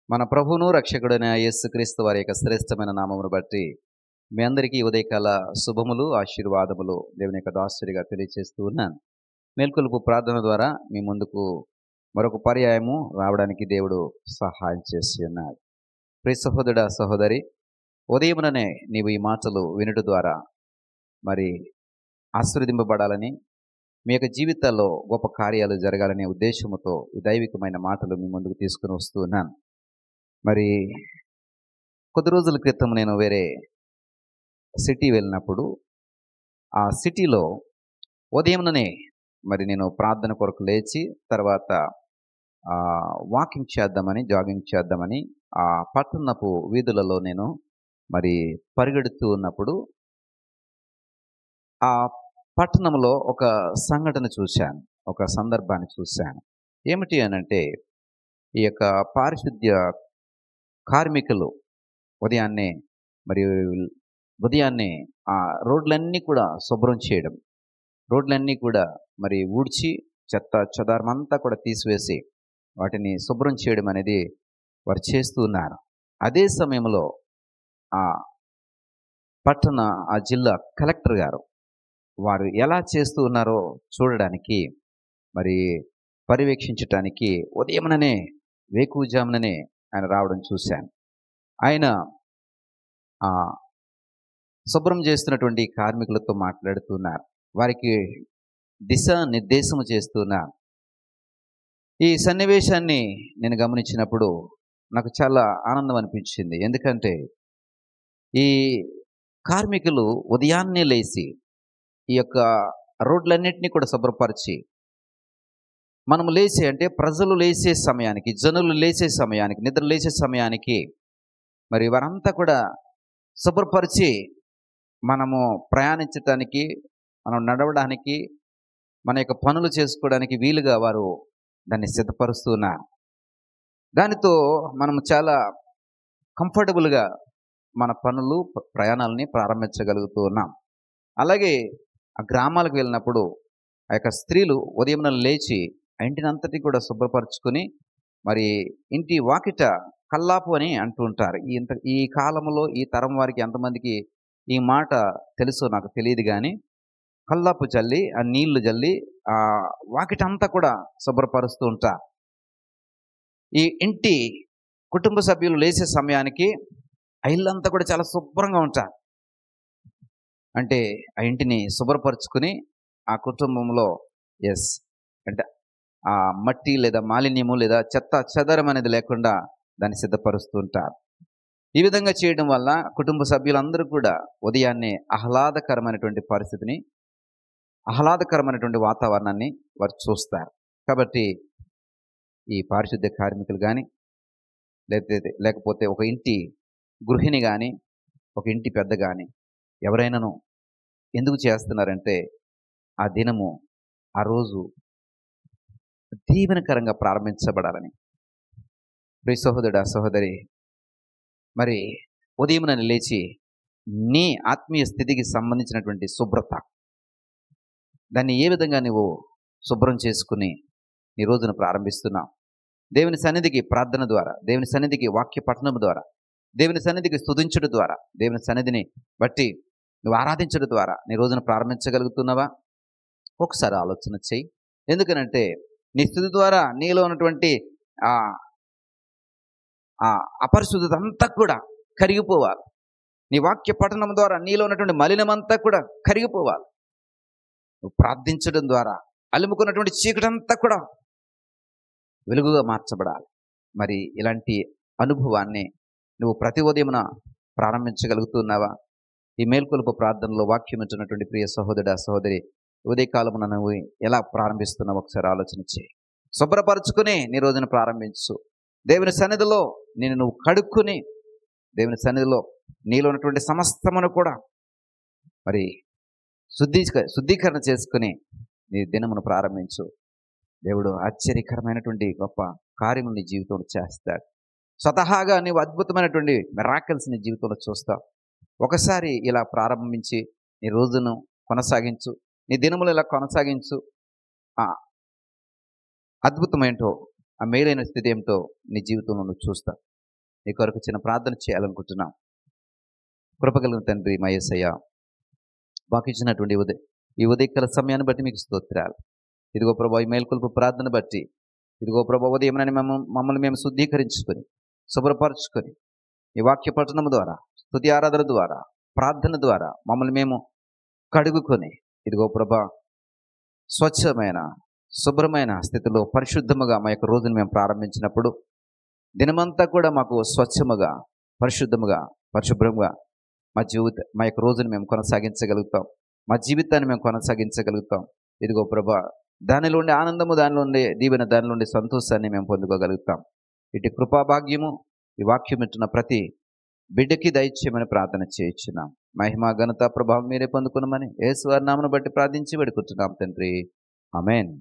మన ప్రభువును రక్షకుడైన యేసుక్రీస్తు వారి యొక్క శ్రేష్టమైన నామమును బట్టి మీ అందరికీ ఉదయకాల శుభములు ఆశీర్వాదములు దేవుని యొక్క దాసుడిగా తెలియజేస్తూ ఉన్నాను. మేల్కొలుపు ప్రార్థన ద్వారా మీ ముందుకు మరొక పర్యాయము రావడానికి దేవుడు సహాయం చేసి ఉన్నాడు. ప్రియ సహోదరుడా సహోదరి, ఉదయముననే నీవు ఈ మాటలు వినుట ద్వారా మరి ఆశీర్వదింపబడాలని, మీ యొక్క జీవితాల్లో గొప్ప కార్యాలు జరగాలనే ఉద్దేశముతో ఈ దైవికమైన మాటలు మీ ముందుకు తీసుకుని వస్తూ ఉన్నాను. మరి కొద్ది రోజుల క్రితం నేను వేరే సిటీ వెళ్ళినప్పుడు ఆ సిటీలో ఉదయంలోనే మరి నేను ప్రార్థన కొరకు లేచి తర్వాత వాకింగ్ చేద్దామని, జాగింగ్ చేద్దామని ఆ పట్టణపు వీధులలో నేను మరి పరిగెడుతూ ఉన్నప్పుడు ఆ పట్టణంలో ఒక సంఘటన చూశాను, ఒక సందర్భాన్ని చూశాను. ఏమిటి అనంటే, ఈ యొక్క పారిశుద్ధ్య కార్మికులు మరి ఉదయాన్నే ఆ రోడ్లన్నీ కూడా శుభ్రం చేయడం, రోడ్లన్నీ కూడా మరి ఊడ్చి చెత్త చెదారమంతా కూడా తీసివేసి వాటిని శుభ్రం చేయడం అనేది వారు చేస్తూ ఉన్నారు. అదే సమయంలో ఆ ఆ జిల్లా కలెక్టర్ గారు వారు ఎలా చేస్తూ ఉన్నారో చూడడానికి, మరి పర్యవేక్షించటానికి ఉదయముననే వేకువజాముననే ఆయన రావడం చూశాను. ఆయన శుభ్రం చేస్తున్నటువంటి కార్మికులతో మాట్లాడుతున్నారు, వారికి దిశానిర్దేశము చేస్తున్నారు. ఈ సన్నివేశాన్ని నేను గమనించినప్పుడు నాకు చాలా ఆనందం అనిపించింది. ఎందుకంటే ఈ కార్మికులు ఉదయాన్నే లేచి ఈ యొక్క రోడ్లన్నింటినీ కూడా శుభ్రపరిచి, మనము లేచే అంటే ప్రజలు లేచే సమయానికి, జనులు లేచే సమయానికి, నిద్ర లేచే సమయానికి మరి వారంతా కూడా శుభ్రపరిచి మనము ప్రయాణించటానికి, మనం నడవడానికి, మన యొక్క పనులు చేసుకోవడానికి వీలుగా వారు దాన్ని సిద్ధపరుస్తున్నారు. దానితో మనము చాలా కంఫర్టబుల్గా మన పనులు, ప్రయాణాలని ప్రారంభించగలుగుతూ ఉన్నాం. అలాగే ఆ గ్రామాలకు వెళ్ళినప్పుడు ఆ యొక్క స్త్రీలు ఉదయం లేచి ఆ ఇంటిని అంతటి కూడా శుభ్రపరచుకొని, మరి ఇంటి వాకిట కల్లాపు అని అంటూ ఉంటారు. ఈ కాలంలో ఈ తరం వారికి ఎంతమందికి ఈ మాట తెలుసో నాకు తెలియదు, కానీ కల్లాపు జల్లి ఆ నీళ్లు జల్లి ఆ వాకిటంతా కూడా శుభ్రపరుస్తూ ఉంటారు. ఈ ఇంటి కుటుంబ సభ్యులు లేచే సమయానికి ఆ ఇల్లంతా కూడా చాలా శుభ్రంగా ఉంటారు. అంటే ఆ ఇంటిని శుభ్రపరుచుకుని ఆ కుటుంబంలో అంటే ఆ మట్టి లేదా మాలిన్యము లేదా చెత్త చెదరం అనేది లేకుండా దాన్ని సిద్ధపరుస్తూ ఉంటారు. ఈ విధంగా చేయడం వల్ల కుటుంబ సభ్యులందరూ కూడా ఉదయాన్నే ఆహ్లాదకరమైనటువంటి పరిస్థితిని, ఆహ్లాదకరమైనటువంటి వాతావరణాన్ని వారు చూస్తారు. కాబట్టి ఈ పారిశుద్ధ్య కార్మికులు కానీ, లేకపోతే ఒక ఇంటి గృహిణి కానీ, ఒక ఇంటి పెద్ద కానీ ఎవరైనాను ఎందుకు చేస్తున్నారంటే, ఆ దినము, ఆ రోజు దీవెనకరంగా ప్రారంభించబడాలని. ప్రియ సహోదరుడా సహోదరి, మరి ఉదయమున లేచి నీ ఆత్మీయ స్థితికి సంబంధించినటువంటి శుభ్రత, దాన్ని ఏ విధంగా నువ్వు శుభ్రం చేసుకుని నీ రోజును ప్రారంభిస్తున్నావు? దేవుని సన్నిధికి ప్రార్థన ద్వారా, దేవుని సన్నిధికి వాక్య పఠనం ద్వారా, దేవుని సన్నిధికి స్తుతించడం ద్వారా, దేవుని సన్నిధిని బట్టి నువ్వు ఆరాధించడం ద్వారా నీ రోజును ప్రారంభించగలుగుతున్నావా? ఒకసారి ఆలోచన చెయ్యి. ఎందుకనంటే నీ స్థుతి ద్వారా నీలో ఉన్నటువంటి ఆ అపరిశుద్ధత అంతా కూడా కరిగిపోవాలి. నీ వాక్య పఠనం ద్వారా నీలో ఉన్నటువంటి మలినమంతా కూడా కరిగిపోవాలి. నువ్వు ప్రార్థించడం ద్వారా అలుముకున్నటువంటి చీకటంతా కూడా వెలుగుగా మార్చబడాలి. మరి ఇలాంటి అనుభవాన్ని నువ్వు ప్రతి ఉదయమున ప్రారంభించగలుగుతున్నావా? ఈ మేల్కొలుపు ప్రార్థనలో వాక్యం ఇచ్చినటువంటి ప్రియ సహోదరుడా సహోదరి, ఉదయకాలమున నువ్వు ఎలా ప్రారంభిస్తున్నావు ఒకసారి ఆలోచన చేయి. శుభ్రపరచుకుని నీ రోజును ప్రారంభించు. దేవుని సన్నిధిలో నువ్వు కడుక్కుని, దేవుని సన్నిధిలో నీలో ఉన్నటువంటి సమస్తమును కూడా మరి శుద్ధీకరణ చేసుకుని నీ దినమును ప్రారంభించు. దేవుడు ఆశ్చర్యకరమైనటువంటి గొప్ప కార్యములు నీ జీవితంలో చేస్తాడు. స్వతహాగా నీవు అద్భుతమైనటువంటి మిరాకిల్స్ నీ జీవితంలో చూస్తావు. ఒకసారి ఇలా ప్రారంభించి నీ రోజును కొనసాగించు, నీ దినములు ఇలా కొనసాగించు. అద్భుతమేంటో, ఆ మేలైన స్థితి ఏమిటో నీ జీవితంలో నువ్వు చూస్తావు. నీ కొరకు చిన్న ప్రార్థన చేయాలనుకుంటున్నాం. కృపగలిగిన తండ్రి మా యేసయ్య, మాకు ఇచ్చినటువంటి ఈ ఉదయకాల సమయాన్ని బట్టి మీకు స్తోత్రాలు. ఇదిగో ప్రభా, ఈ మేల్కొల్పు ప్రార్థన బట్టి, ఇదిగో ప్రభా, ఉదయమని మమ్మల్ని మేము శుద్ధీకరించుకొని శుభ్రపరచుకొని ఈ వాక్య పఠనం ద్వారా, స్తుతి ఆరాధన ద్వారా, ప్రార్థన ద్వారా మమ్మల్ని మేము కడుగుకొని, ఇదిగో ప్రభా, స్వచ్ఛమైన శుభ్రమైన స్థితిలో పరిశుద్ధముగా మా యొక్క రోజును మేము ప్రారంభించినప్పుడు దినమంతా కూడా మాకు స్వచ్ఛముగా, పరిశుద్ధముగా, పరిశుభ్రంగా మా యొక్క రోజును మేము కొనసాగించగలుగుతాం. మా జీవితాన్ని మేము కొనసాగించగలుగుతాం. ఇదిగో ప్రభా, దానిలో ఉండే ఆనందము, దానిలో ఉండే దీవెన, దానిలో ఉండే సంతోషాన్ని మేము పొందుకోగలుగుతాం. ఇటు కృపాభాగ్యము ఈ వాక్యం వింటున్న ప్రతి బిడ్డకి దయచేయమని ప్రార్థన చేయించున్నాం. మహిమ ఘనత ప్రభావం మీరే పొందుకున్నామని యేసు వారి నామమును బట్టి ప్రార్థించి వేడుకుంటున్నాం తండ్రి. ఆమేన్.